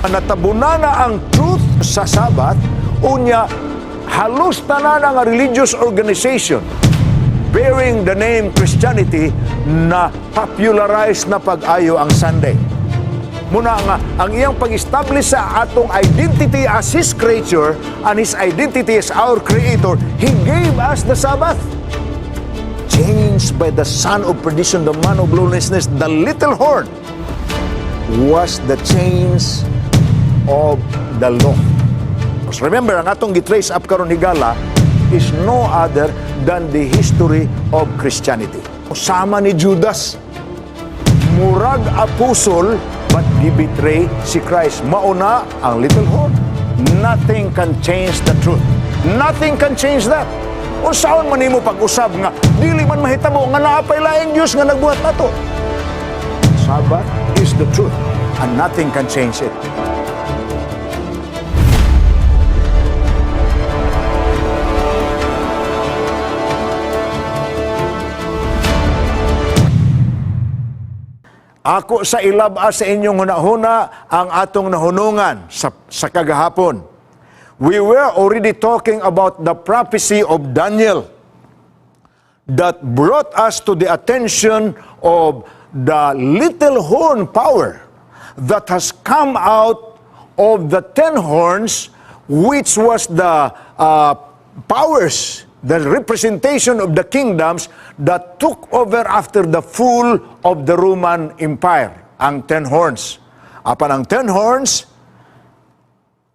Natabuna na ang truth sa Sabat, unya halos tanan nga religious organization bearing the name Christianity na popularize na pag-ayo ang Sunday. Muna nga, ang iyang pag-establish sa atong identity as His creature and His identity as our Creator, He gave us the Sabbath. Changed by the son of perdition, the man of lawlessness, the little horn was the change of the law. Remember, ang atong gitrace up karon higala is no other than the history of Christianity. Sama ni Judas, murag apostol, but gibetray si Christ. Mauna ang little horn. Nothing can change the truth. Nothing can change that. Unsaon man nimo pag-usab nga dili man mahitabo nga naapay laing Dios nga nagbuhat nato. Sabbath is the truth and nothing can change it. Ako sa ilab-a sa inyong hunahuna ang atong nahunungan sa kagahapon. We were already talking about the prophecy of Daniel that brought us to the attention of the little horn power that has come out of the 10 horns, which was the powers, the representation of the kingdoms that took over after the fall of the Roman Empire, ang 10 horns. Apan ang 10 horns,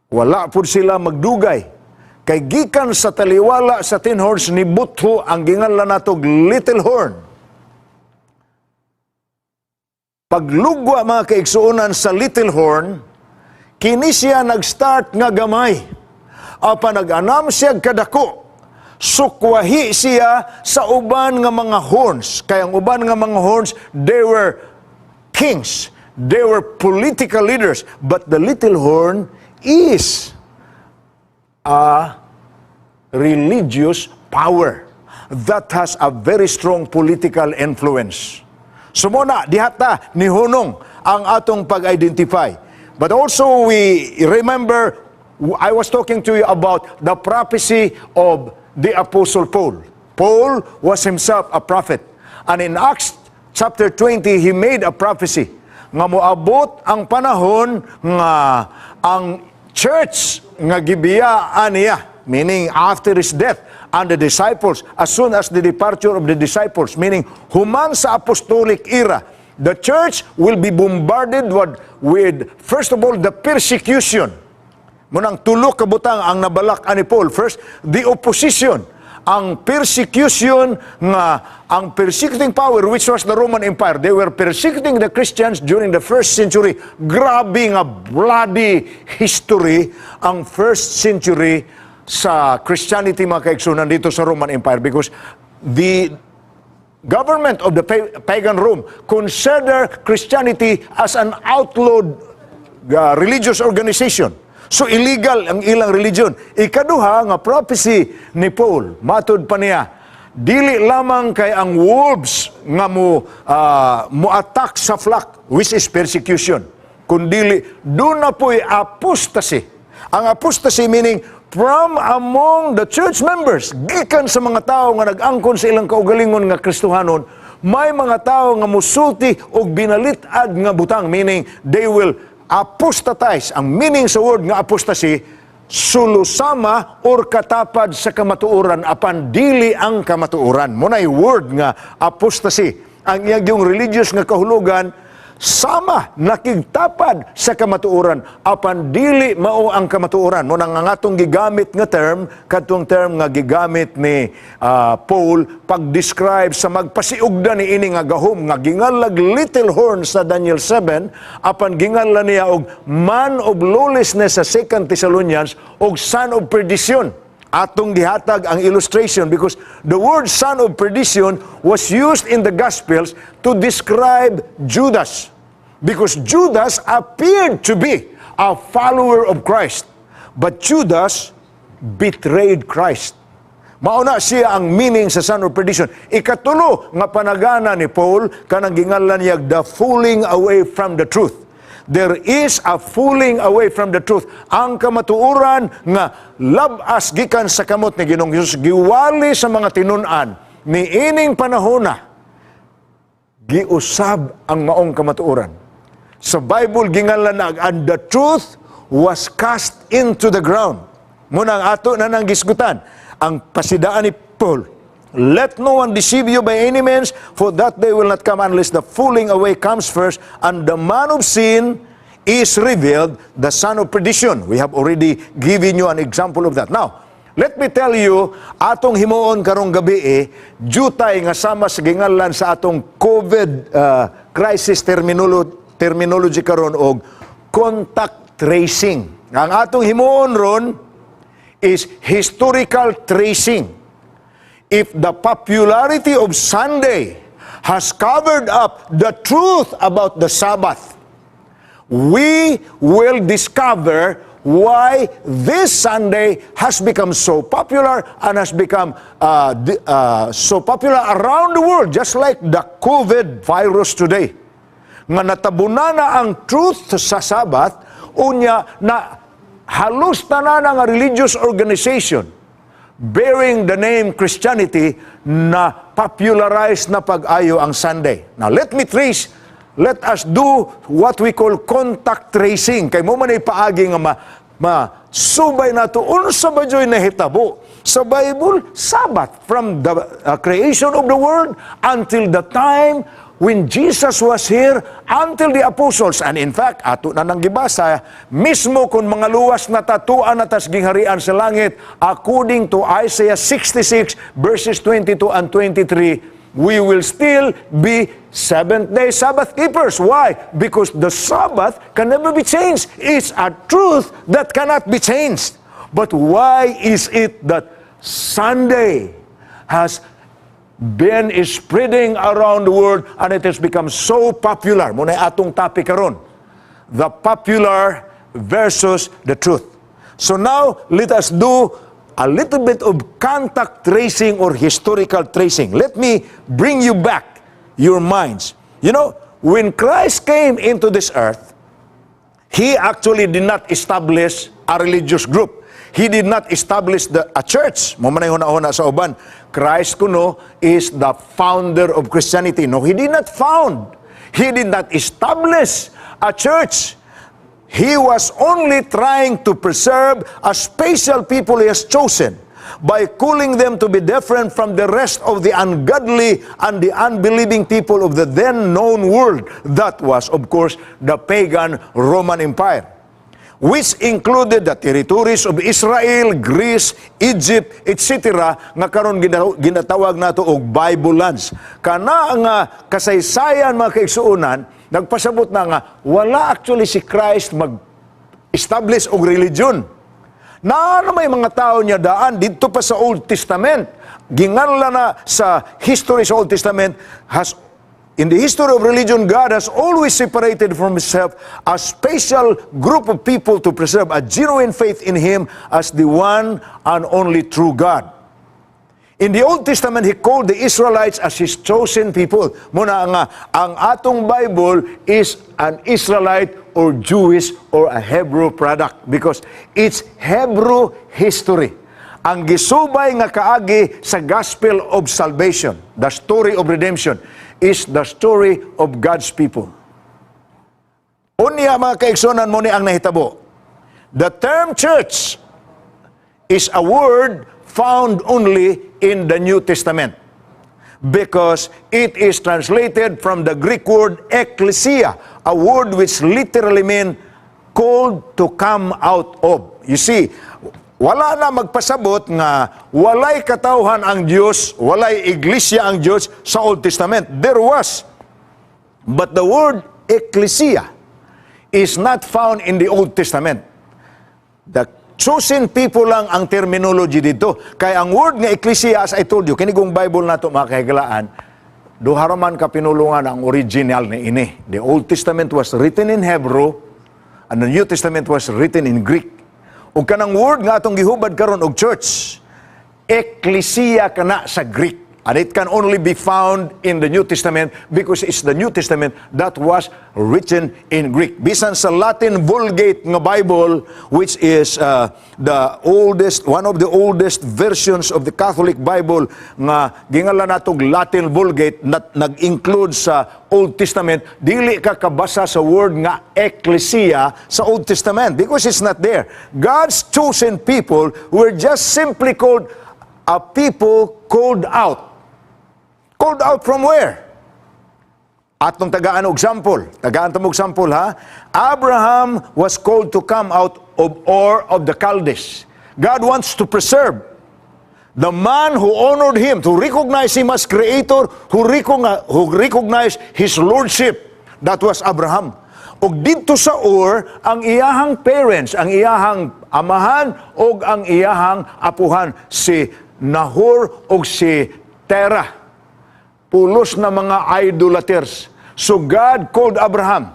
wala po sila magdugay. Kay gikan sa taliwala sa 10 horns ni Butho ang ginganlan natog little horn. Paglugwa mga kaigsuunan sa little horn, kini siya nag-start nga gamay. Apan nag-anam siya kadako. Sukwahi siya sa uban nga mga horns. Kaya ang uban nga mga horns, they were kings. They were political leaders. But the little horn is a religious power that has a very strong political influence. Sumuna, dihata, ni Hunong ang atong pag-identify. But also we remember, I was talking to you about the prophecy of the Apostle Paul. Paul was himself a prophet. And in Acts chapter 20, he made a prophecy nga moabot ang panahon nga ang church nga gibiyaan niya, meaning after his death, and the disciples, as soon as the departure of the disciples, meaning human sa apostolic era, the church will be bombarded with first of all, the persecution. Munang tulo ka butang ang nabalak ani Paul. First, the opposition. Ang persecution nga, ang persecuting power, which was the Roman Empire, they were persecuting the Christians during the 1st century. Grabe nga bloody history ang 1st century sa Christianity, mga kaigsunan, dito sa Roman Empire, because the government of the pagan Rome consider Christianity as an outlawed religious organization. So illegal ang ilang religion. Ikaduha nga prophecy ni Paul, matud pa niya, dili lamang kay ang wolves nga mo attack sa flock, which is persecution, kundili doon na po'y apostasy. Ang apostasy meaning from among the church members, gikan sa mga tao nga nag-angkon sa ilang kaugalingon nga Kristohanon, may mga tao nga musulti og binalitad nga butang, meaning they will apostatize. Ang meaning sa word nga apostasy, sulusama or katapad sa kamatuoran apan dili ang kamatuoran. Munay word nga apostasy. Ang iyang religious nga kahulugan, sama nakigtapad sa kamatuoran apan dili mao ang kamatuoran. Mo nang atong gigamit nga term, kadtong term nga gigamit ni Paul pag-describe sa magpasiugda ni ini nga gahom nga gingalag little horn sa Daniel 7 apan gingalan niya og man of lawlessness sa 2 Thessalonians og son of perdition. Atong gihatag ang illustration because the word son of perdition was used in the Gospels to describe Judas. Because Judas appeared to be a follower of Christ. But Judas betrayed Christ. Mauna siya ang meaning sa son of perdition. Ikatulo nga panagana ni Paul, kanang gingalan niya the falling away from the truth. there is a falling away from the truth. Ang kamatuoran nga labas gikan sa kamot ni Ginoong Hesus giwali sa mga tinun-an ni ining panahona giusab ang maong kamatuoran. Sa Bible gingalan na and the truth was cast into the ground. Muna ang ato na nang gisgutan ang pasidaan ni Paul. Let no one deceive you by any means, for that day will not come unless the falling away comes first, and the man of sin is revealed, the son of perdition. We have already given you an example of that. Now, let me tell you, atong himuon karong gabi jutay nga sama sa gingalan sa atong COVID crisis terminology karon og contact tracing. Ang atong himuon ron is historical tracing. If the popularity of Sunday has covered up the truth about the Sabbath, we will discover why this Sunday has become so popular and has become so popular around the world, just like the COVID virus today. Nga natabuna na ang truth sa Sabbath, unya na halos na nga religious organization bearing the name Christianity na popularized na pag-ayo ang Sunday. Now, let us do what we call contact tracing. Kay mo man ay paagi nga subay na to, unsa ba dyo'y nahitabo? Sa Bible, Sabbath, from the creation of the world until the time when Jesus was here, until the apostles. And in fact, ato na nang gibasa, mismo kung mga luwas na tatuan na tas gingharian sa langit, according to Isaiah 66, verses 22 and 23, we will still be seventh-day Sabbath keepers. Why? Because the Sabbath can never be changed. It's a truth that cannot be changed. But why is it that Sunday has been spreading around the world and it has become so popular? Muna atong topic karon, the popular versus the truth. So now, let us do a little bit of contact tracing or historical tracing. Let me bring you back your minds. You know, when Christ came into this earth, He actually did not establish a religious group. He did not establish a church. Mamanay huna-huna sa uban. Christ kuno is the founder of Christianity. No, He did not He did not establish a church. He was only trying to preserve a special people He has chosen by calling them to be different from the rest of the ungodly and the unbelieving people of the then known world. That was, of course, the pagan Roman Empire, which included the territories of Israel, Greece, Egypt, etc. nga karon ginatawag nato og Bible lands. Kana nga kasaysayan mga kaigsuonan, nagpasabot na nga wala actually si Christ mag-establish og religion. Na may mga tao niya daan dito pa sa Old Testament. Ginganla na sa history sa Old Testament, in the history of religion, God has always separated from Himself a special group of people to preserve a genuine faith in Him as the one and only true God. In the Old Testament, He called the Israelites as His chosen people. Muna nga, ang atong Bible is an Israelite or Jewish or a Hebrew product because it's Hebrew history. Ang gisubay nga kaagi sa gospel of salvation, the story of redemption, is the story of God's people. Unya mga kaigsunan mo ni ang nahitabo. The term church is a word found only in the New Testament because it is translated from the Greek word ekklesia, a word which literally means called to come out of. You see, wala na magpasabot nga walay katawhan ang Dios, walay iglesia ang Dios sa Old Testament. There was. But the word ekklesia is not found in the Old Testament. The chosen people lang ang terminology dito. Kaya ang word nga ekklesia, as I told you, kinigong Bible na ito mga kahigalaan, duharaman ka pinulungan ang original ni ini. The Old Testament was written in Hebrew and the New Testament was written in Greek. O kanang word nga atong gihubad karon og church, ekklesia kana sa Greek. And it can only be found in the New Testament because it's the New Testament that was written in Greek. Bisan sa Latin Vulgate nga Bible, which is one of the oldest versions of the Catholic Bible nga gingalan natog Latin Vulgate, nag-include sa Old Testament, dili ka kabasa sa word nga ecclesia sa Old Testament because it's not there. God's chosen people were just simply called a people called out. Called out from where? Atong tagaan example. Tagaan tamo example ha. Abraham was called to come out of Ur of the Chaldees. God wants to preserve the man who honored him, to recognize him as creator, who recognized his lordship. That was Abraham. Og dito sa Ur, ang iyahang parents, ang iyahang amahan og ang iyahang apuhan, si Nahor og si Terah. Pulos na mga idolaters. So God called Abraham,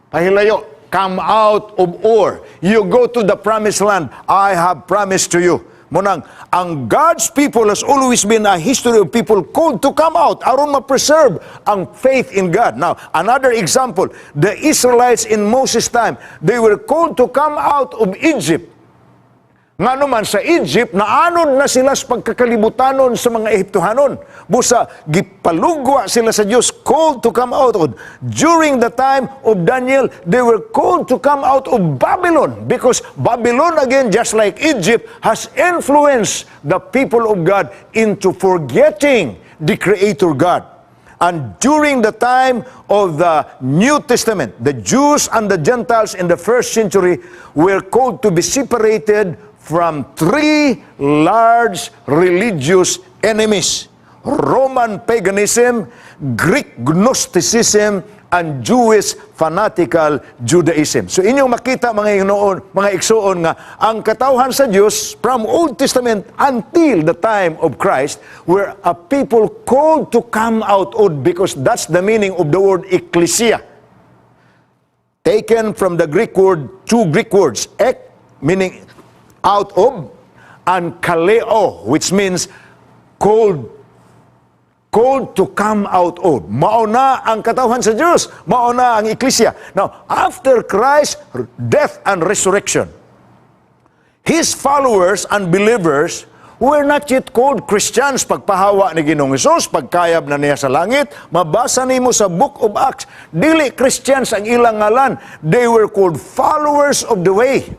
pahilayo, come out of Ur. You go to the promised land I have promised to you. Munang, ang God's people has always been a history of people called to come out aron ma-preserve ang faith in God. Now, another example, the Israelites in Moses' time, they were called to come out of Egypt. Nga naman sa Egypt, naanod na sila sa pagkakalibutannon sa mga Ehiptohanon. Busa, gipalugwa sila sa Diyos, called to come out of. During the time of Daniel, they were called to come out of Babylon. Because Babylon, again, just like Egypt, has influenced the people of God into forgetting the Creator God. And during the time of the New Testament, the Jews and the Gentiles in the first century were called to be separated from three large religious enemies: Roman paganism, Greek Gnosticism, and Jewish fanatical Judaism. So inyong makita mga igsoon nga ang katawhan sa Dios from Old Testament until the time of Christ were a people called to come out of, because that's the meaning of the word ecclesia. Taken from the Greek word, two Greek words, ek, meaning out of, and kaleo, which means called to come out of. Mauna ang katawhan sa Diyos, mauna ang ecclesia. Now, after Christ's death and resurrection, His followers and believers were not yet called Christians. Pagpahawa ni Ginoong Hesus, pagkayab na niya sa langit, mabasa nimo sa Book of Acts, dili Christians ang ilang ngalan. They were called followers of the way.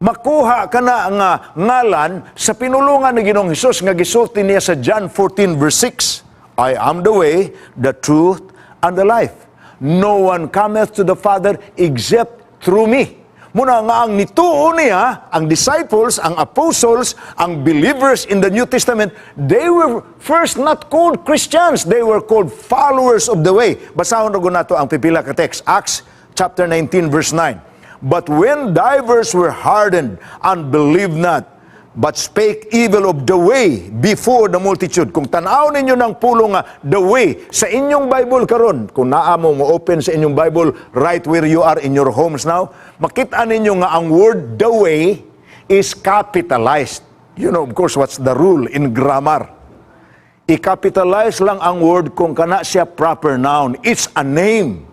Makuha ka na nga ngalan sa pinulungan ni Ginoong Hesus nga gisulti niya sa John 14 verse 6. I am the way, the truth, and the life. No one cometh to the Father except through me. Muna nga ang nituo niya, ang disciples, ang apostles, ang believers in the New Testament, they were first not called Christians. They were called followers of the way. Basahon na nato ang pipila ka text. Acts chapter 19 verse 9. But when divers were hardened and believed not, but spake evil of the way before the multitude. Kung tanaw ninyo ng pulong nga, the way, sa inyong Bible karon, kung naamo mo open sa inyong Bible right where you are in your homes now, makita ninyo nga ang word the way is capitalized. You know, of course, what's the rule in grammar? I-capitalize lang ang word kung kana siya proper noun. It's a name.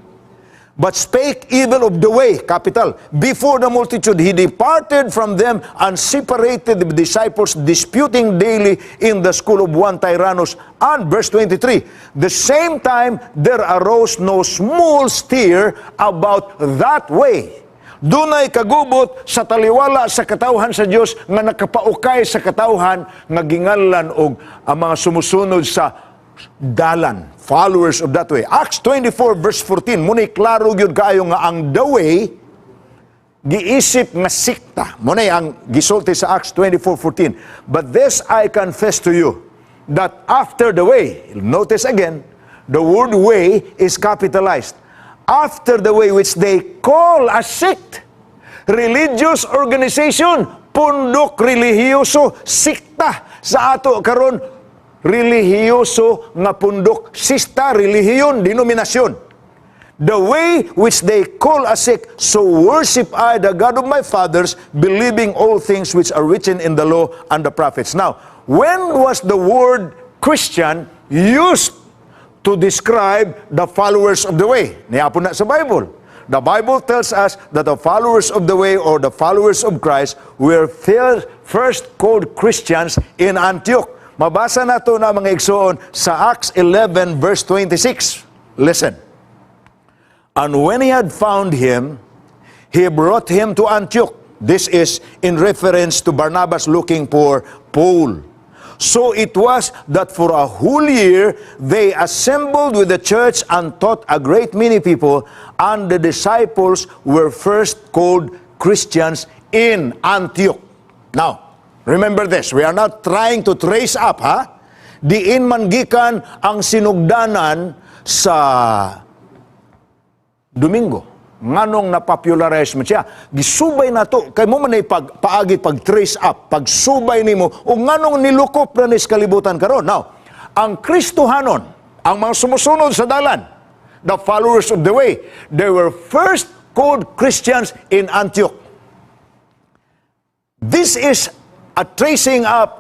But spake evil of the way, capital, before the multitude. He departed from them and separated the disciples, disputing daily in the school of one Tyrannus. And verse 23, the same time there arose no small stir about that way. Dunay kagubot sa taliwala sa katawhan sa Dios nga nakapaukay sa katawhan nga gingalan og ang mga sumusunod sa dalan, followers of that way. Acts 24 verse 14, muna'y klaro gyud kaayo nga ang the way giisip nga sikta. Muna'y ang gisulti sa Acts 24:14. But this I confess to you, that after the way, notice again, the word way is capitalized. After the way which they call a sect, religious organization, pundok relihiyoso, sikta sa ato karon, relihiyoso nga pundok, sista, relihiyon, denominasyon. The way which they call a sect, so worship I the God of my fathers, believing all things which are written in the law and the prophets. Now, when was the word Christian used to describe the followers of the way? Niya po na sa Bible. The Bible tells us that the followers of the way or the followers of Christ were first called Christians in Antioch. Mabasa na ito na mga igsoon sa Acts 11 verse 26. Listen. And when he had found him, he brought him to Antioch. This is in reference to Barnabas looking for Paul. So it was that for a whole year they assembled with the church and taught a great many people, and the disciples were first called Christians in Antioch. Now, remember this, we are not trying to trace up, diin man gikan ang sinugdanan sa Domingo. Nganong na-popularize mo siya. Gisubay na to. Kay mo man ay paagi, pag-trace up, pagsubay ni mo, o nganong nilukop na nis kalibutan karon. Now, ang Kristohanon, ang mga sumusunod sa dalan, the followers of the way, they were first called Christians in Antioch. This is a tracing up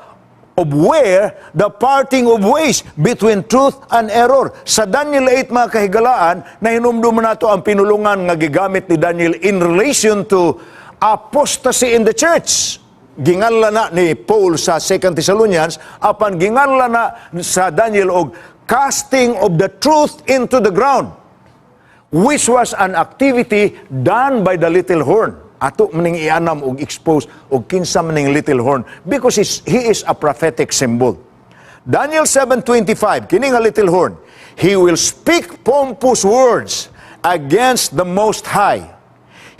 of where the parting of ways between truth and error. Sa Daniel 8, mga kahigalaan, na hinumduman nato ang pinulungan nga gigamit ni Daniel in relation to apostasy in the church. Ginganla na ni Paul sa 2 Thessalonians, apan ginganla na sa Daniel og casting of the truth into the ground, which was an activity done by the little horn. Ato maning ianam og expose og kinsa maning little horn because he is a prophetic symbol. Daniel 7:25, kini nga little horn, he will speak pompous words against the Most High.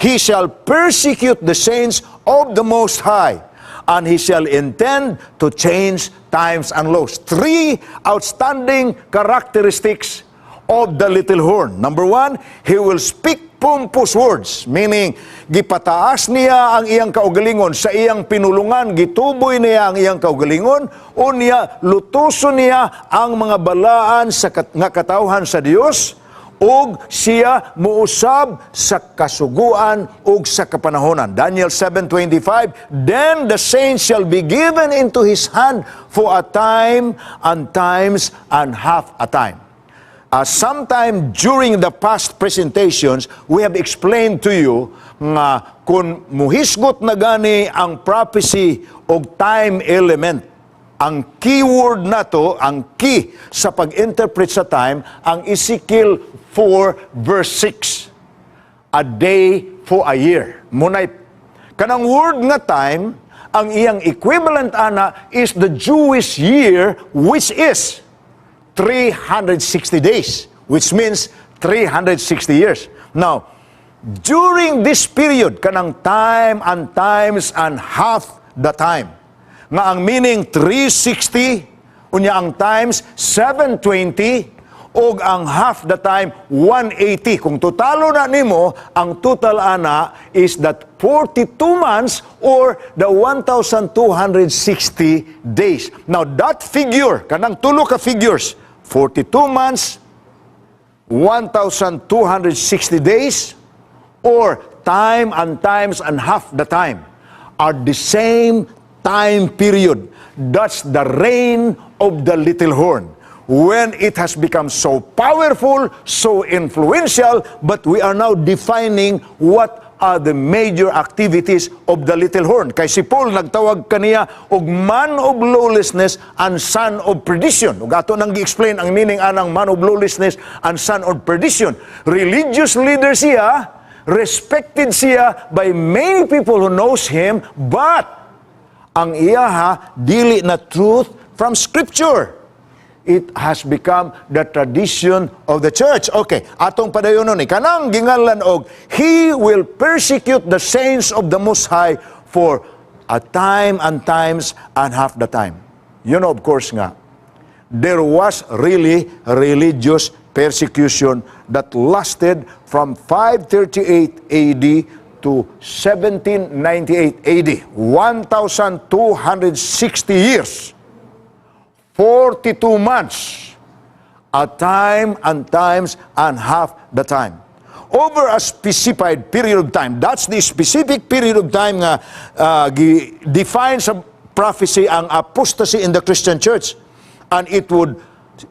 He shall persecute the saints of the Most High, and he shall intend to change times and laws. Three outstanding characteristics of the little horn. Number one, he will speak pompous words, meaning gipataas niya ang iyang kaugalingon sa iyang pinulungan, gituboy niya ang iyang kaugalingon, o niya lutuson niya ang mga balaan sa nga katawhan sa Dios, ug siya muusab sa kasuguan ug sa kapanahonan. Daniel 7:25, then the saints shall be given into his hand for a time and times and half a time. Sometime during the past presentations, we have explained to you nga kung muhisgot na gani ang prophecy og time element, ang keyword na to, ang key sa pag-interpret sa time, ang Ezekiel 4 verse 6. A day for a year. Munay, kanang word nga time, ang iyang equivalent ana is the Jewish year, which is 360 days, which means 360 years. Now, during this period, kanang time and times and half the time, nga ang meaning 360, unya ang times 720, og ang half the time 180. Kung totalo na nimo, ang total ana is that 42 months or the 1,260 days. Now, that figure, kanang tulo ka figures, 42 months, 1,260 days, or time and times and half the time, are the same time period. That's the reign of the little horn. When it has become so powerful, so influential, but we are now defining what are the major activities of the little horn. Kay si Paul nagtawag kaniya og man of lawlessness and son of perdition. Ug ato nang gi-explain ang meaning anang man of lawlessness and son of perdition. Religious leader siya, respected siya by many people who knows him, but ang iyaha dili na truth from Scripture. It has become the tradition of the church. Okay, atong padayon ni kanang gingalan og he will persecute the saints of the Most High for a time and times and half the time. You know, of course nga, there was really religious persecution that lasted from 538 AD to 1798 AD. 1,260 years. 42 months, a time and times and half the time. Over a specified period of time. That's the specific period of time nga defines sa prophecy ang apostasy in the Christian church. And it would,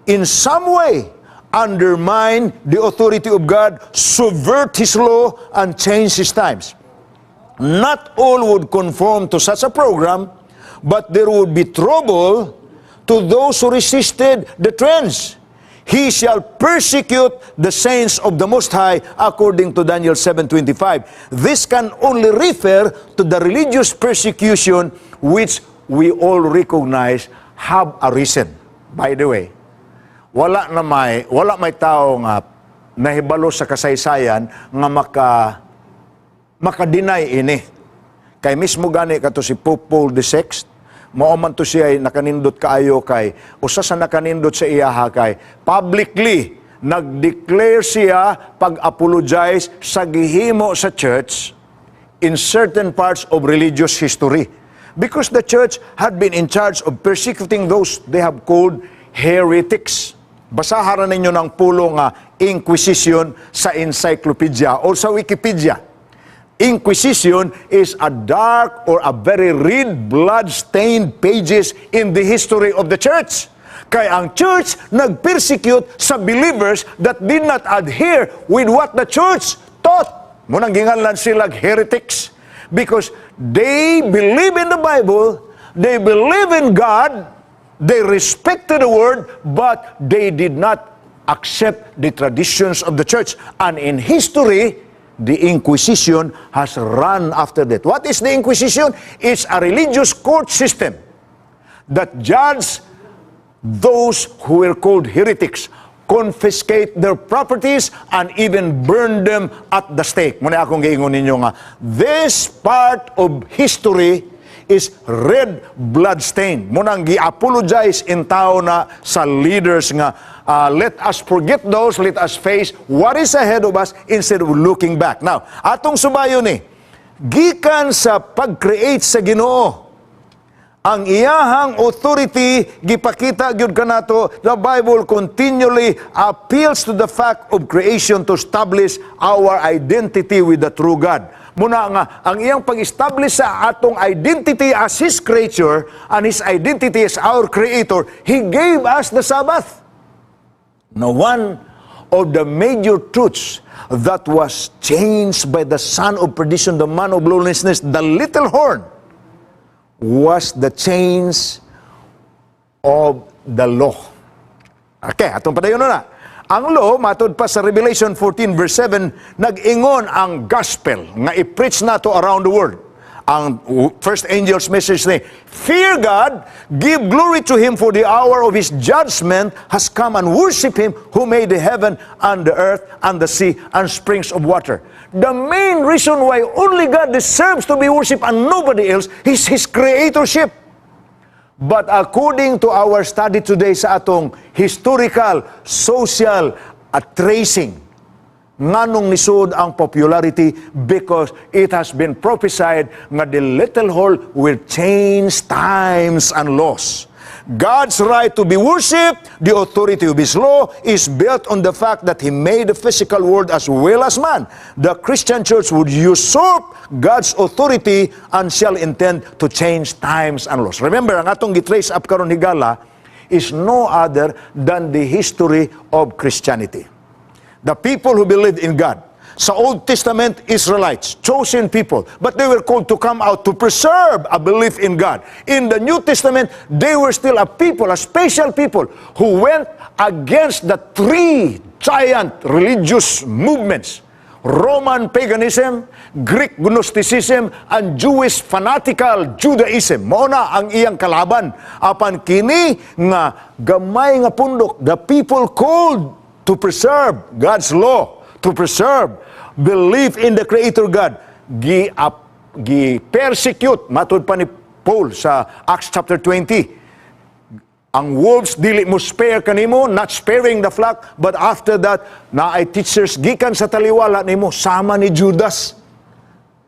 in some way, undermine the authority of God, subvert His law, and change His times. Not all would conform to such a program, but there would be trouble to those who resisted the trends. He shall persecute the saints of the Most High, according to Daniel 7:25. This can only refer to the religious persecution which we all recognize have arisen. By the way, wala may tao nga nahibalo sa kasaysayan nga maka-deny ini. Kay mismo gani kato si Pope Paul VI, mao man to siya nakanindot kaayo kay usa sa nakanindot sa iyaha kay publicly nag-declare siya pag-apologize sa gihimo sa church in certain parts of religious history, because the church had been in charge of persecuting those they have called heretics. Basahan ninyo ng pulong Inquisition sa encyclopedia o sa Wikipedia. Inquisition is a dark or a very red, blood-stained pages in the history of the church. Kaya ang church nag-persecute sa believers that did not adhere with what the church taught. Munang gingalan sila heretics because they believe in the Bible, they believe in God, they respected the Word, but they did not accept the traditions of the church. And in history, the Inquisition has run after that. What is the Inquisition? It's a religious court system that judged those who were called heretics, confiscate their properties, and even burn them at the stake. Muna akong giingon ninyo nga, this part of history is red blood stain. Munang gi-apologize in tao na sa leaders nga, let us forget those, let us face what is ahead of us instead of looking back. Now, atong subayo ni, gikan sa pag-create sa Ginoo, ang iyahang authority gipakita gyud kanato. The Bible continually appeals to the fact of creation to establish our identity with the true God. Muna nga, ang iyang pag-establish sa atong identity as His creature and His identity as our Creator, He gave us the Sabbath. Now, one of the major truths that was changed by the son of perdition, the man of lawlessness, the little horn, was the change of the law. Okay, atong padayon na. Ang law, matod pa sa Revelation 14 verse 7, nag-ingon ang gospel nga i-preach nato around the world. Ang first angel's message ni, fear God, give glory to Him, for the hour of His judgment has come, and worship Him who made the heaven and the earth and the sea and springs of water. The main reason why only God deserves to be worshipped and nobody else is His creatorship. But according to our study today sa atong historical, social tracing, nganong nisod ang popularity, because it has been prophesied nga the little hole will change times and laws. God's right to be worshipped, the authority of His law, is built on the fact that He made the physical world as well as man. The Christian church would usurp God's authority and shall intend to change times and laws. Remember, ang atong gitrace up karon higala is no other than the history of Christianity. The people who believed in God. Sa Old Testament, Israelites, chosen people, but they were called to come out to preserve a belief in God. In the New Testament, they were still a people, a special people, who went against the three giant religious movements: Roman paganism, Greek Gnosticism, and Jewish fanatical Judaism. Mao na ang iyang kalaban. Apan kini nga gamay nga pundok, the people called to preserve God's law, to preserve belief in the Creator God, gi-persecute, matod pa ni Paul sa Acts chapter 20. Ang wolves dili mo spare kanimo, not sparing the flock, but after that, na ay teachers gikan sa taliwala nimo, sama ni Judas.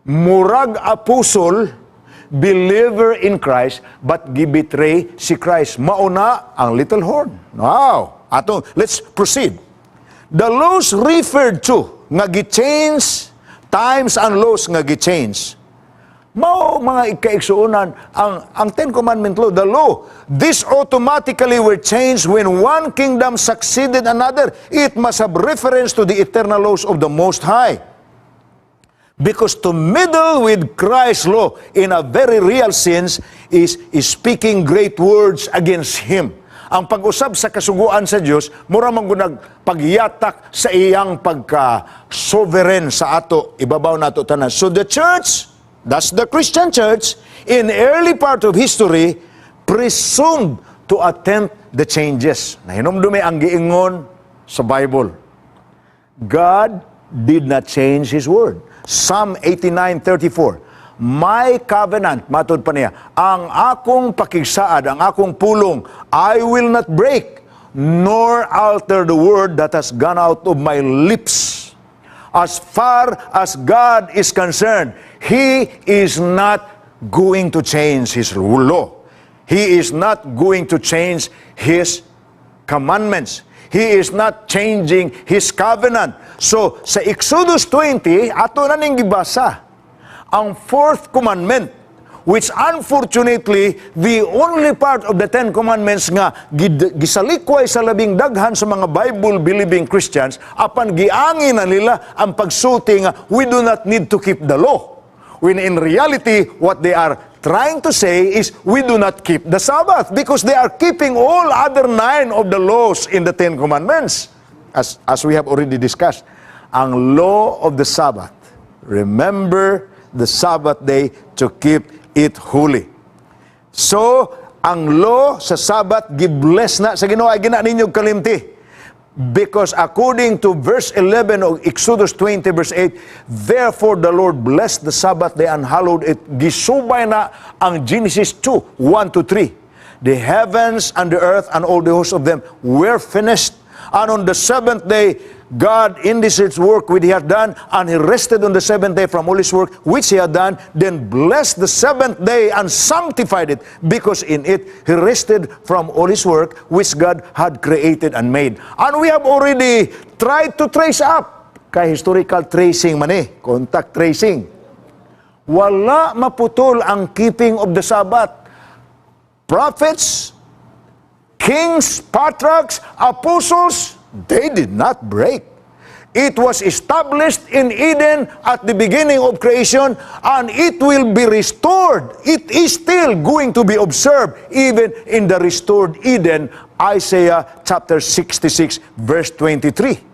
Murag apostle, believer in Christ, but gibetray si Christ. Mauna ang little horn. Wow! Let's proceed. The laws referred to nga gi-change, times and laws nga gi-change, Mao mga ikaigsuunan ang Ten Commandment law, the law. This automatically were changed when one kingdom succeeded another. It must have reference to the eternal laws of the Most High. Because to meddle with Christ's law in a very real sense is speaking great words against Him. Ang pag-usab sa kasuguan sa Dios mura man gunag pagyatak sa iyang pagka-sovereign sa ato, ibabaw nato tanan. So the church, that's the Christian church, in early part of history, presumed to attempt the changes. Nahinomdumi ang giingon sa Bible. God did not change His word. Psalm 89:34. My covenant, matod pa niya, ang akong pakigsaad, ang akong pulong, I will not break, nor alter the word that has gone out of my lips. As far as God is concerned, He is not going to change His law. He is not going to change His commandments. He is not changing His covenant. So, sa Exodus 20, ato na ning gibasa, ang fourth commandment, which unfortunately, the only part of the Ten Commandments nga gisalikway sa labing daghan sa mga Bible-believing Christians, apan giangin na nila ang pagsulti nga, we do not need to keep the law. When in reality, what they are trying to say is, we do not keep the Sabbath because they are keeping all other 9 of the laws in the Ten Commandments. As we have already discussed, ang law of the Sabbath, remember the Sabbath day to keep it holy. So, ang law sa Sabbath, gibless na sa Ginoo, ay gina ninyo kalimti. Because according to verse 11 of Exodus 20 verse 8, therefore the Lord blessed the Sabbath day and hallowed it. Gisubay na ang Genesis 2, 1 to 3. The heavens and the earth and all the hosts of them were finished. And on the seventh day, God ended His work which He had done, and He rested on the seventh day from all His work which He had done, then blessed the seventh day and sanctified it, because in it He rested from all His work which God had created and made. And we have already tried to trace up, kay historical tracing man contact tracing. Wala maputol ang keeping of the Sabbath. Prophets, kings, patriarchs, apostles, they did not break. It was established in Eden at the beginning of creation, and it will be restored. It is still going to be observed even in the restored Eden, Isaiah chapter 66 verse 23.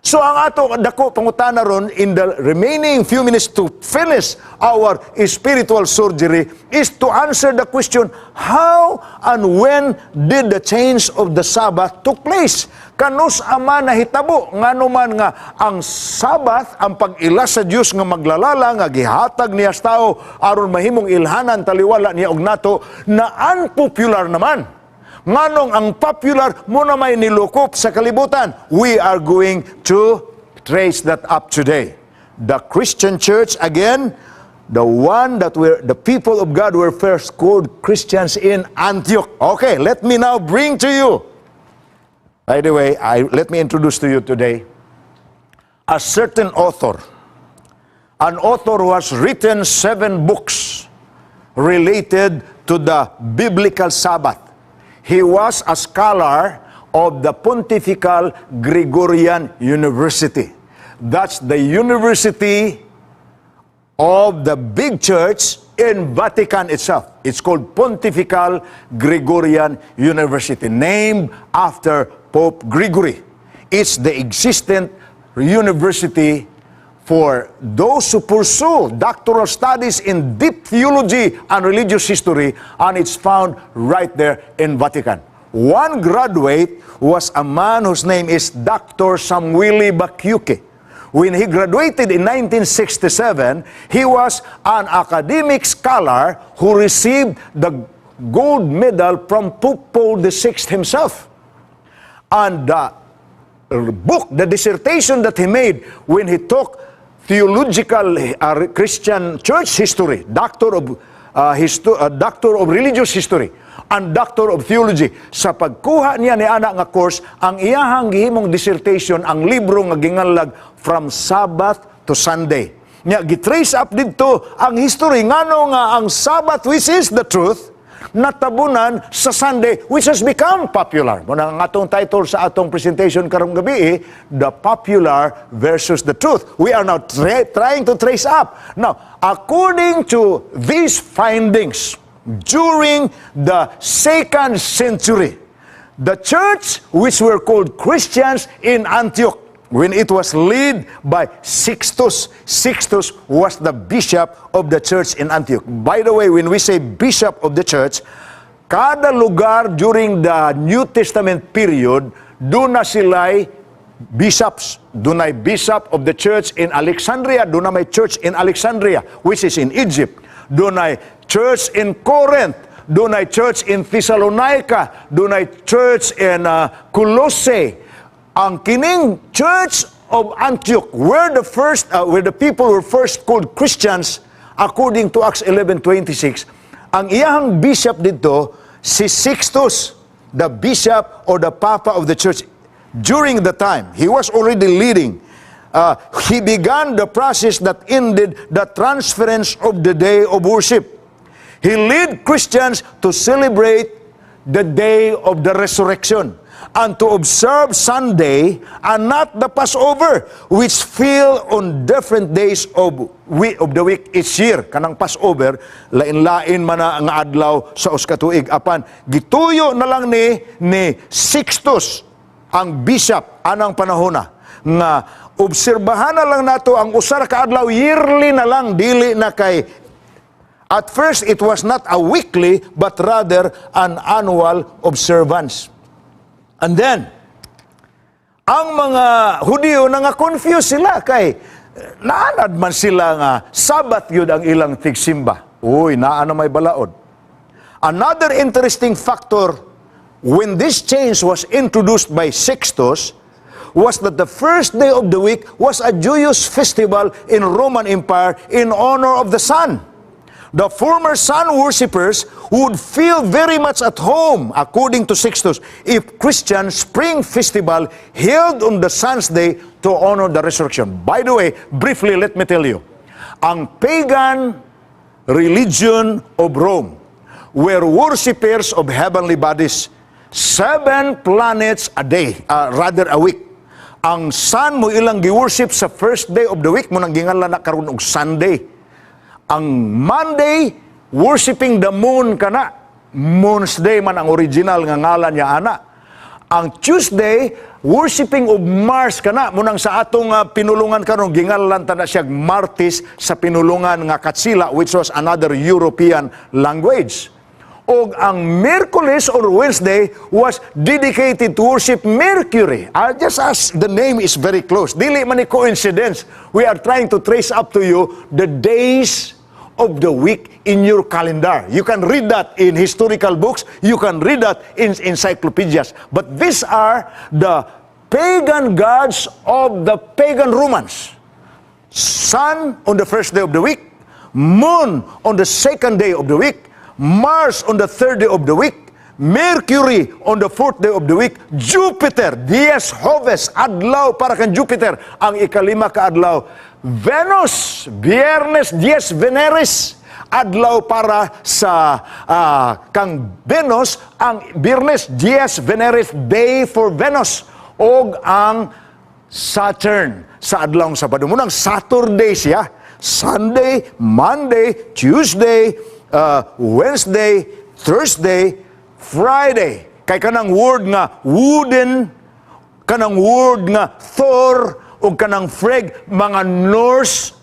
So ang ato dako pangutana ron in the remaining few minutes to finish our spiritual surgery is to answer the question, how and when did the change of the Sabbath took place? Kanus ama nahitabo ngano man nga ang Sabbath, ang pag-ilas sa Dios nga maglalala nga gihatag niya sa tao aron mahimong ilhanan taliwala niya og nato, na unpopular naman. Nganong ang popular mo na may nilukop sa kalibutan. We are going to trace that up today. The Christian church, again, the one that the people of God were first called Christians in Antioch. Okay, let me now bring to you, by the way, let me introduce to you today a certain author. An author who has written 7 books related to the biblical Sabbath. He was a scholar of the Pontifical Gregorian University. That's the university of the big church in Vatican itself. It's called Pontifical Gregorian University, named after Pope Gregory. It's the existent university for those who pursue doctoral studies in deep theology and religious history, and it's found right there in Vatican. One graduate was a man whose name is Dr. Samuele Bakyuke. When he graduated in 1967, he was an academic scholar who received the gold medal from Pope Paul VI himself. And the book, the dissertation that he made when he took theological Christian church history, doctor of religious history, and doctor of theology. Sa pagkuha niya ni ana nga course, ang iyahang gihimong dissertation, ang libro nga gingalag From Sabbath to Sunday. Nya gitrace up dito ang history ngano nga ang Sabbath, which is the truth, natabunan sa Sunday, which has become popular. Muna ang atong title sa atong presentation karong gabi, The Popular versus the Truth. We are now trying to trace up. Now, according to these findings, during the 2nd century, the church, which were called Christians in Antioch, when it was led by Sixtus. Sixtus was the bishop of the church in Antioch. By the way, when we say bishop of the church, kada lugar during the New Testament period, doon na sila'y bishops. Doon ay bishop of the church in Alexandria, doon na may church in Alexandria, which is in Egypt. Doon ay church in Corinth, doon ay church in Thessalonica, doon ay church in Colossae. Ang kining Church of Antioch, where the people were first called Christians, according to Acts 11:26, ang iyahang bishop dito, si Sixtus, the bishop or the papa of the church, during the time, he was already leading. He began the process that ended the transference of the day of worship. He led Christians to celebrate the day of the resurrection, and to observe Sunday and not the Passover, which fell on different days of the week each year. Kanang Passover, lain-lain man na nga adlaw sa uskatuig. Apan, gituyo na lang ni Sixtus, ang bishop, anang panahona, nga obserbahan na lang nato ang usar ka adlaw, yearly na lang, dili na kay. At first, it was not a weekly, but rather an annual observance. And then, ang mga Hudyo na nga confused sila kay naanad man sila nga Sabbath yun ang ilang tigsimba. Uy, naano may balaod. Another interesting factor when this change was introduced by Sixtus was that the first day of the week was a joyous festival in Roman Empire in honor of the sun. The former sun worshippers would feel very much at home, according to Sixtus, if Christian spring festival held on the sun's day to honor the resurrection. By the way, briefly, let me tell you, ang pagan religion of Rome were worshippers of heavenly bodies, 7 planets a day, rather a week. Ang sun mo ilang gi-worship sa first day of the week, mo nang gingalan na karon og Sunday. Ang Monday, worshiping the moon kana. Moon's Day man ang original nga ngalan niya ana. Ang Tuesday, worshiping of Mars kana. Munang sa atong pinulungan karon gingalan ta na siya Martis sa pinulungan nga Katsila, which was another European language. O ang Merkulis or Wednesday was dedicated to worship Mercury. Just as the name is very close. Dili man ni coincidence. We are trying to trace up to you the days of the week in your calendar. You can read that in historical books. You can read that in encyclopedias. But these are the pagan gods of the pagan Romans. Sun on the first day of the week, moon on the second day of the week, Mars on the third day of the week, Mercury on the fourth day of the week, Jupiter, Dies Hoves, adlaw para kan Jupiter, ang ikalima ka adlaw, Venus, Biyernes, Dies Veneris, adlaw para sa kang Venus, ang Biyernes, Dies Veneris, day for Venus, og ang Saturn sa adlaw ng Sabado. Munang Saturday siya, Sunday, Monday, Tuesday, Wednesday, Thursday, Friday. Kay kanang word nga wooden, kanang word nga Thor, o kanang Freg, mga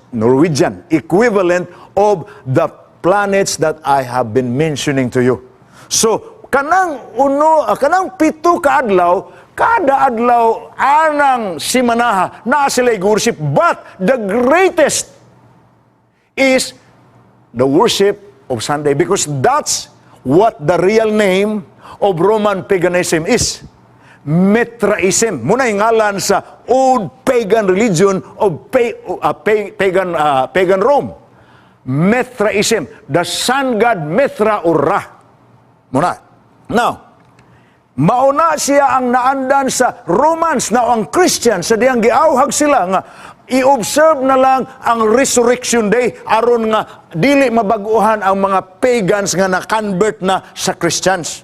Norwegian, equivalent of the planets that I have been mentioning to you. So, kanang pito ka adlaw, kada adlaw anang simanaha na sila worship, but the greatest is the worship of Sunday, because that's what the real name of Roman paganism is. Mithraism. Muna yung ngalan sa old pagan religion of pagan Rome. Mithraism. The sun god Mithra or Ra. Muna. Now, mauna siya ang naandan sa Romans. Now, ang Christian, sa diyang giauhag sila nga I-observe na lang ang Resurrection Day aron nga dili mabaguhan ang mga pagans nga na-convert na sa Christians.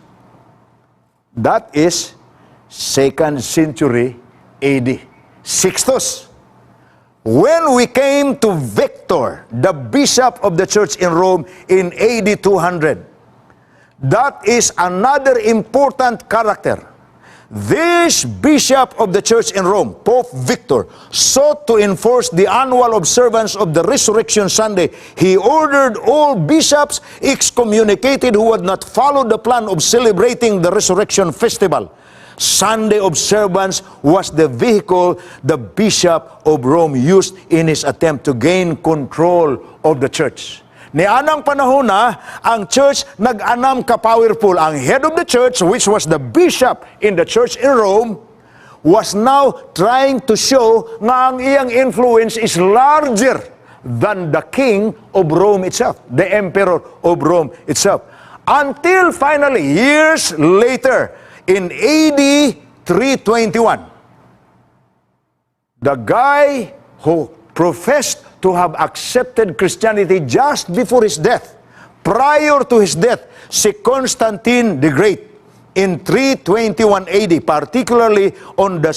That is 2nd century AD. Sixtus, when we came to Victor, the bishop of the church in Rome in AD 200, that is another important character. This bishop of the church in Rome, Pope Victor, sought to enforce the annual observance of the Resurrection Sunday. He ordered all bishops excommunicated who would not follow the plan of celebrating the Resurrection Festival. Sunday observance was the vehicle the Bishop of Rome used in his attempt to gain control of the church. Ni anang panahon na, ang church nag-anam ka-powerful. Ang head of the church, which was the bishop in the church in Rome, was now trying to show nga ang iyang influence is larger than the king of Rome itself, the emperor of Rome itself. Until finally, years later, in AD 321, the guy who professed to have accepted Christianity just before his death, prior to his death, si Constantine the Great, in 321 AD, particularly on the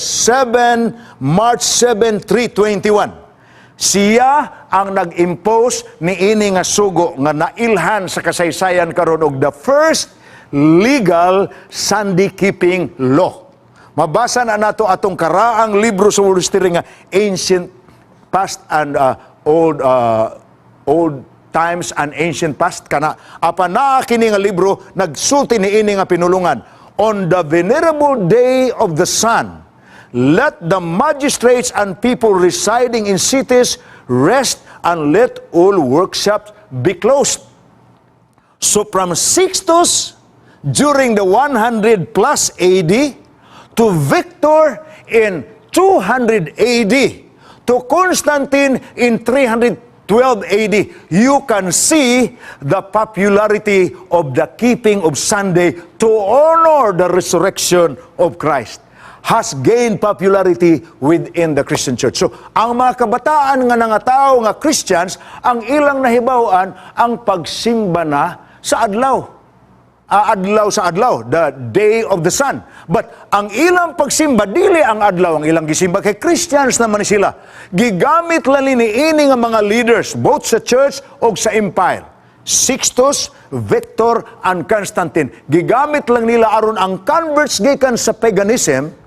March 7, 321, siya ang nag-impose ni ini nga sugo nga nailhan sa kasaysayan karon og the first legal Sunday keeping law. Mabasa na nato atong karaang libro sa World History nga Ancient Past and Old Times and Ancient Past, kana apan naa kini nga libro nagsulti ni ini nga pinulungan. On the venerable day of the sun, let the magistrates and people residing in cities rest, and let all workshops be closed. So from Sixtus during the 100 plus AD to Victor in 200 AD to Constantine in 312 AD, you can see the popularity of the keeping of Sunday to honor the resurrection of Christ has gained popularity within the Christian church. So, ang mga kabataan nga nangatao nga Christians, ang ilang nahibawan ang pagsimba na sa adlaw. Adlaw sa adlaw, the day of the sun. But ang ilang pagsimba, dili ang adlaw ang ilang gisimba, kay Christians naman sila. Gigamit lang ni ini nga mga leaders, both sa church o sa empire. Sixtus, Victor, and Constantine. Gigamit lang nila aron ang converts gikan sa paganism,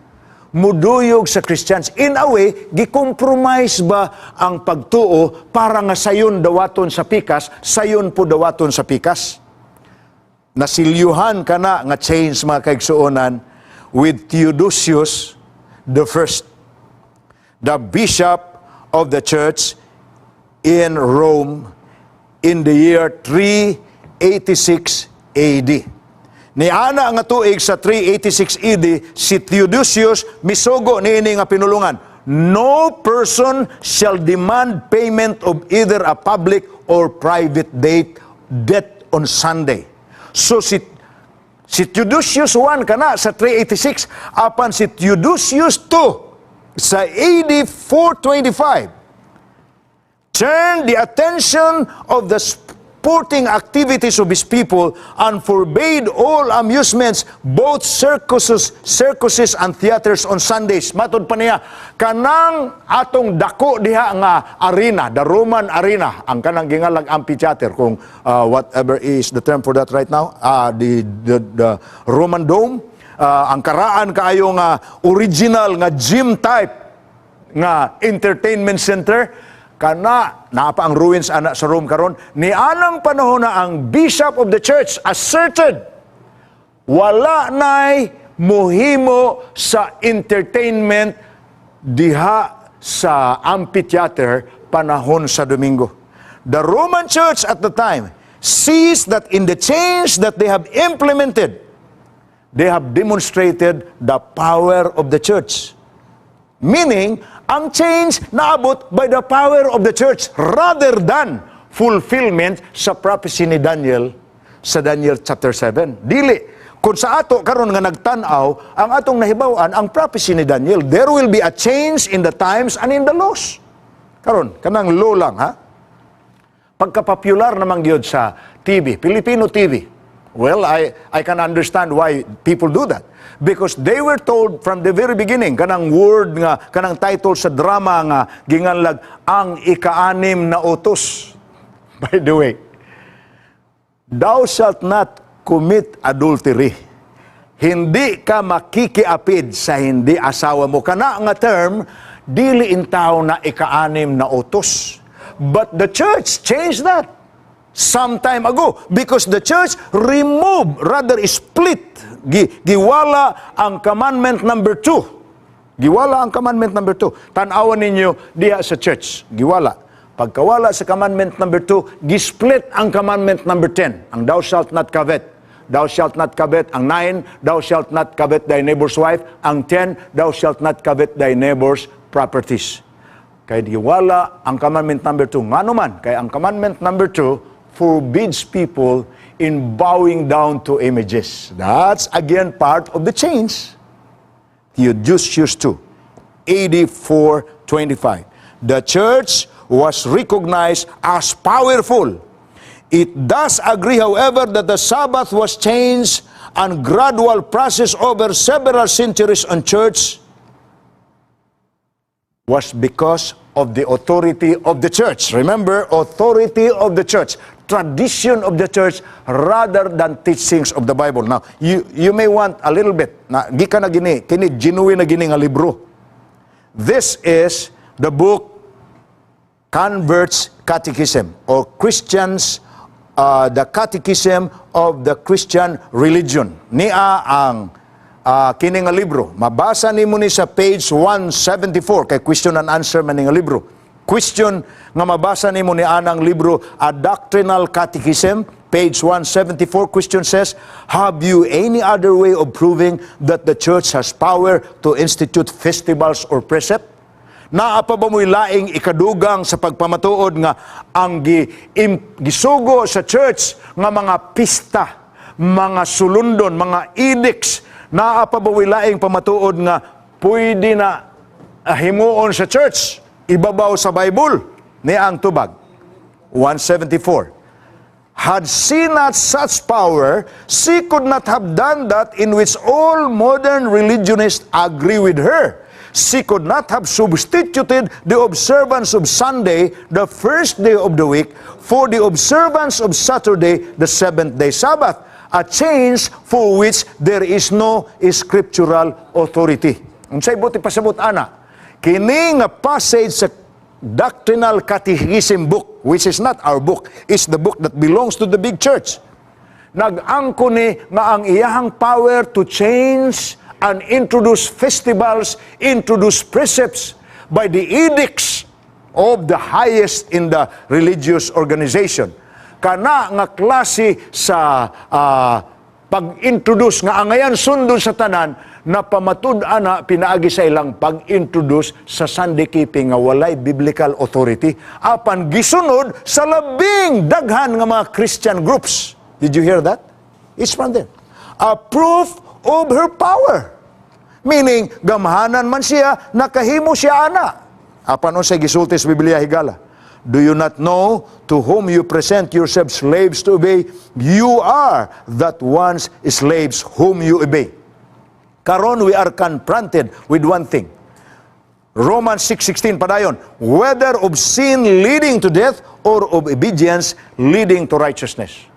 muduyog sa Christians. In a way, gikompromise ba ang pagtuo para nga sayon dawaton sa pikas, sayon po dawaton sa pikas? Nasilyuhan ka na nga change mga kaigsuonan with Theodosius the First, the bishop of the church in Rome in the year 386 AD. Ni ana nga tuig sa 386 AD, si Theodosius misugo niini nga pinulungan, no person shall demand payment of either a public or private debt on Sunday. So si Theodosius I kana sa 386, apan si Theodosius II sa AD 425 turned the attention of the sporting activities of his people and forbade all amusements, both circuses and theaters on Sundays. Matod pa niya, kanang atong dako diha nga arena, the Roman arena, ang kanang gingalag amphitheater, kung whatever is the term for that right now, the Roman Dome, ang karaan kaayo nga original nga gym type nga entertainment center, kana naapa ang ruins ana sa Rome karon. Ni anang panahon na ang bishop of the church asserted wala nay mohimo sa entertainment diha sa amphitheater panahon sa Domingo. The Roman church at the time sees that in the change that they have implemented, they have demonstrated the power of the church. Meaning, ang change naabot by the power of the church rather than fulfillment sa prophecy ni Daniel sa Daniel chapter 7. Dili. Kung sa ato karon nga nagtan-aw, ang atong nahibawan ang prophecy ni Daniel, there will be a change in the times and in the laws. Karon, kanang low lang, ha? Pagka-popular naman gyud sa TV, Filipino TV. Well, I can understand why people do that. Because they were told from the very beginning, kanang word nga, kanang title sa drama nga, ginganlag, ang ika-anim na utos. By the way, thou shalt not commit adultery. Hindi ka makikiapid sa hindi asawa mo. Kana nga term, dili in tao na ika-anim na utos. But the church changed that some time ago because the church removed, rather split, giwala ang commandment number 2. Giwala ang commandment number 2. Tanawan ninyo diha sa church. Giwala. Pagkawala sa commandment number 2, gisplit ang commandment number 10. Ang thou shalt not covet. Thou shalt not covet. Ang 9, thou shalt not covet thy neighbor's wife. Ang 10, thou shalt not covet thy neighbor's properties. Kaya giwala ang commandment number 2. Nga naman, kaya ang commandment number 2 forbids people in bowing down to images. That's again part of the change. You just used to. AD 425. The church was recognized as powerful. It does agree, however, that the Sabbath was changed and gradual process over several centuries on church was because of the authority of the church. Remember, authority of the church, tradition of the church, rather than teachings of the Bible. Now, you may want a little bit, na gikan na gini, kini genuine na gini nga libro. This is the book Converts Catechism, or Christians, the Catechism of the Christian Religion. Nia ang kini nga libro. Mabasa nimo ni sa page 174 kay question and answer man nga libro. Question nga mabasa nimo ni anang libro, A Doctrinal Catechism, page 174. Question says, have you any other way of proving that the church has power to institute festivals or precept? Naa pa ba mo'y laing ikadugang sa pagpamatuod nga ang gisugo sa church nga mga pista, mga sulundon, mga edicts? Naa pa ba mo'y laing pamatuod nga pwede na himuon sa church, ibabaw sa Bible? Niya ang tubag. 174. Had she not such power, she could not have done that in which all modern religionists agree with her. She could not have substituted the observance of Sunday, the first day of the week, for the observance of Saturday, the seventh-day Sabbath, a change for which there is no scriptural authority. Unsay buti pasabot ana? Kini nga passage sa Doctrinal Catechism book, which is not our book, is the book that belongs to the big church. Nag-angko ni nga ang iyahang power to change and introduce festivals, introduce precepts by the edicts of the highest in the religious organization. Kana nga klase sa pag-introduce nga angayan sundon sa tanan na pamatud-an na pinaagi sa ilang pag-introduce sa Sunday keeping nga walay biblical authority apan gisunod sa labing daghan nga mga Christian groups. Did you hear that? It's from them. A proof of her power. Meaning, gamhanan man siya, nakahimo siya ana. Apan unsay gisulti sa Biblia higala. Do you not know to whom you present yourselves slaves to obey? You are that one's slaves whom you obey. Karon we are confronted with one thing. Romans 6:16 padayon, whether of sin leading to death or of obedience leading to righteousness.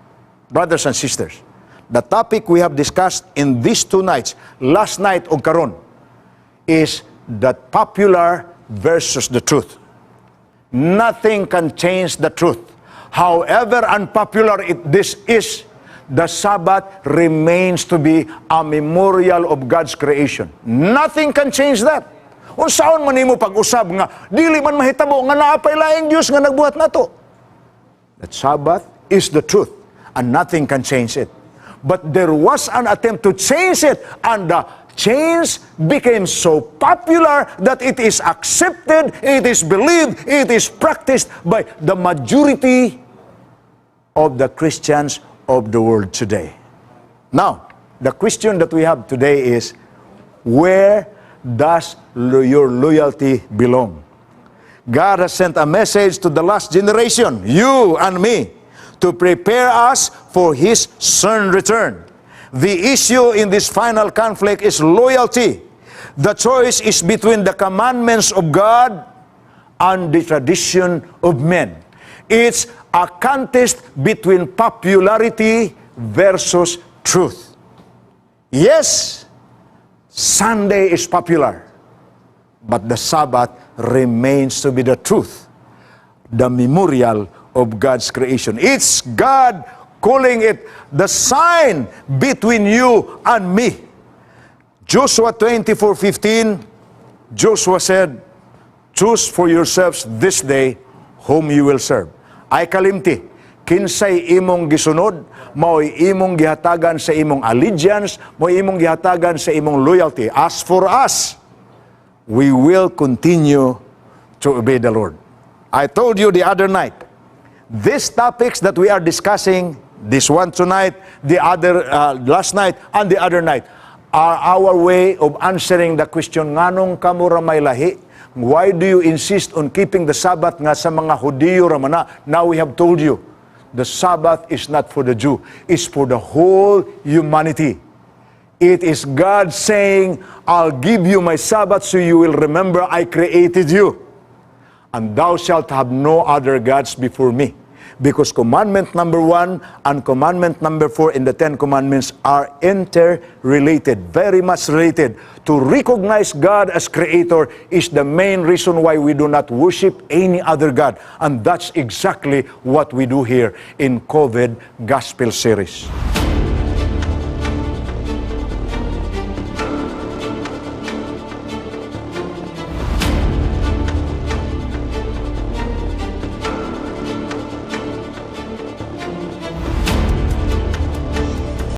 Brothers and sisters, the topic we have discussed in these 2 nights, last night o karon, is that popular versus the truth. Nothing can change the truth. However unpopular this is, the Sabbath remains to be a memorial of God's creation. Nothing can change that. Unsaon man nimo pag-usab nga dili man mahitabo nga naapay laing Dios nga nagbuhat nato. That Sabbath is the truth and nothing can change it. But there was an attempt to change it, and the change became so popular that it is accepted, it is believed, it is practiced by the majority of the Christians of the world today. Now, the question that we have today is, where does your loyalty belong? God has sent a message to the last generation, you and me, to prepare us for His soon return. The issue in this final conflict is loyalty. The choice is between the commandments of God and the tradition of men. It's a contest between popularity versus truth. Yes, Sunday is popular, but the Sabbath remains to be the truth, the memorial of God's creation. It's God calling it the sign between you and me. Joshua 24:15, Joshua said, "Choose for yourselves this day whom you will serve." Ay kalimti, kinsay imong gisunod, mao'y imong gihatagan sa imong allegiance, mao'y imong gihatagan sa imong loyalty. As for us, we will continue to obey the Lord. I told you the other night, these topics that we are discussing, this one tonight, the other last night, and the other night, are our way of answering the question, nganong kamo ra may lahi? Why do you insist on keeping the Sabbath nga sa mga Hudiyo ramana? Now we have told you, the Sabbath is not for the Jew, it's for the whole humanity. It is God saying, I'll give you my Sabbath so you will remember I created you. And thou shalt have no other gods before me. Because commandment number 1 and commandment number 4 in the 10 commandments are interrelated, very much related. To recognize God as creator is the main reason why we do not worship any other God. And that's exactly what we do here in COVID Gospel Series.